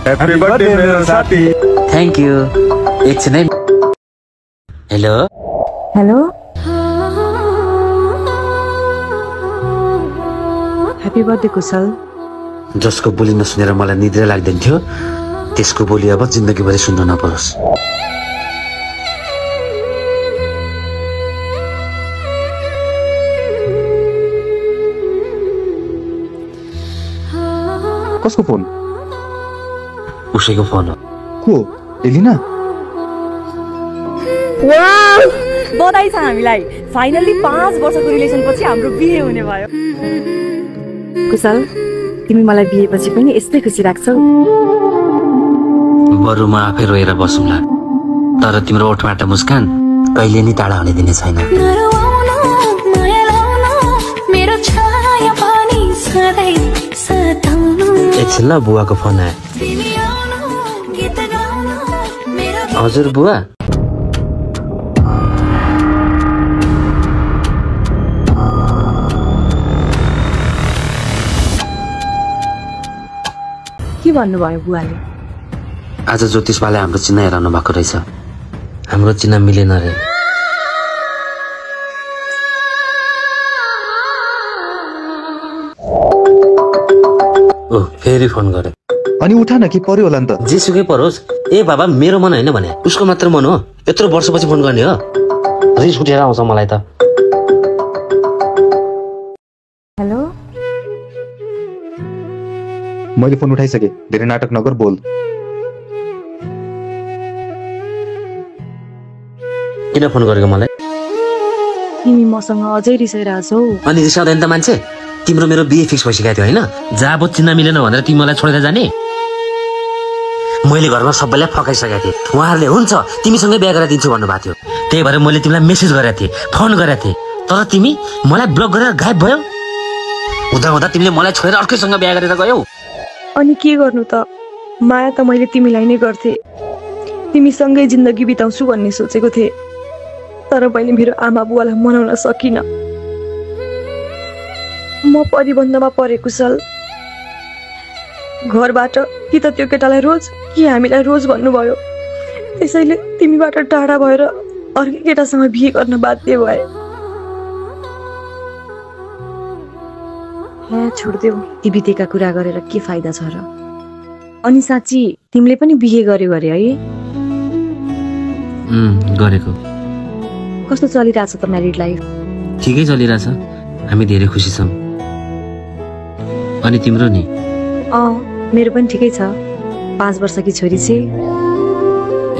Happy birthday मेरो साथी। Thank you. एकछिन है। हेलो हेलो ह्यापी बर्थडे कुशल। जसको बोली नसुनेर मलाई निद्रा लाग्दैन थियो त्यसको बोली अब जिन्दगीभरि सुन्न नपरोस्। कसको फोन? उसैको फोन हो। को? एलिना? वाउ बधाई छ हामीलाई। फाइनली 5 वर्षको रिलेसन पछि हाम्रो बिहे हुने भयो। कुशल तिमी मलाई बिहेपछि पनि यस्तै खुसी राख्छौ। बरु म आफै रोएर बसौँला तर तिम्रो ओठबाट मुस्कान कहिले नि टाढा हुने दिने छैन। एकछिन ल बुवाको फोन आयो। हजुर बुवा। के भन्नुभयो बुवाले? आज ज्योतिषवाले हाम्रो चिन्ह हेराउनु भएको रहेछ। हाम्रो चिन्ह मिलेन रे। ओ फेरि फोन गरे। अनि उठा न कि पर्यो होला नि त। जेसुकै परोस्। ए बाबा मेरो मन होइन भने उसको मात्र मन हो। यत्रो वर्षपछि फोन गर्ने हो। रिस उठेर आउँछ मलाई त। हेलो मैले फोन उठाइसके। धेरै नाटक नगर बोल। किन फोन गरेको मलाई? तिमी मसँग अझै रिसाइरहेछौ। अनि रिसाउँदैन त मान्छे। तिम्रो मेरो बिहे फिक्स भइसकेको थियो होइन? जहाँ अब चिन्ह मिलेन भनेर तिमी मलाई छोडेर जाने? मैले घरमा सबैलाई फकाइसकेको थिएँ। उहाँहरूले हुन्छ तिमीसँगै बिहे गरेर दिन्छु भन्नुभएको थियो। त्यही भएर मैले तिमीलाई मेसेज गरेको थिएँ, फोन गरेको थिएँ। तर तिमी मलाई ब्लक गरेर गायब भयो। हुँदा हुँदा तिमीले मलाई छोडेर अर्कैसँग बिहे गरेर गयौ। अनि के गर्नु त? माया त मैले तिमीलाई नै गर्थे। तिमीसँगै जिन्दगी बिताउँछु भन्ने सोचेको थिएँ। तर मैले मेरो आमा बुवालाई मनाउन सकिनँ। म परिबन्धमा परे कुशल। घरबाट कि त त्यो केटालाई रोज कि हामीलाई रोज भन्नुभयो। त्यसैले तिमीबाट टाढा भएर अर्कै केटासँग बिहे गर्न बाध्य भए। हे छोड्देऊ। ती बितेका कुरा गरेर के फाइदा छ र? अनि साँच्ची तिमीले पनि बिहे गर्यो गरे है? गरेको। कस्तो चलिरहेछ त म्यारिड लाइफ? ठिकै चलिरहेछ। हामी धेरै खुसी छौँ। अनि तिम्रो नि? मेरो पनि ठिकै छ। 5 वर्षकी छोरी छ।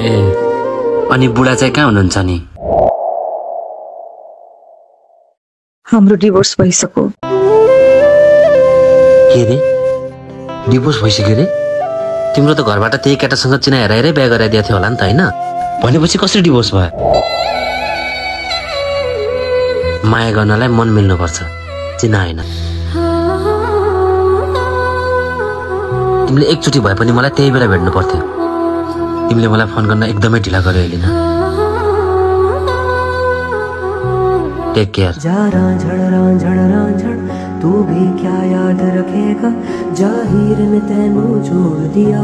ए अनि बुढा चाहिँ कहाँ हुनुहुन्छ नि? हाम्रो डिभोर्स भइसक्यो। के रे? डिभोर्स भइसक्यो रे? तिम्रो त घरबाट त्यही केटासँग चिना हेराएरै बिहे गराइदिएको थियो होला नि त होइन? भनेपछि कसरी डिभोर्स भयो? माया गर्नलाई मन मिल्नुपर्छ, चिना होइन। तिमीले एकचोटि भए पनि मलाई त्यही बेला भेट्नु पर्थ्यो। तिमीले मलाई फोन गर्न एकदमै ढिला गर्यो एलिना। Take care. तू भी क्या याद रखेगा, जाहिर ने तेनू छोड़ दिया।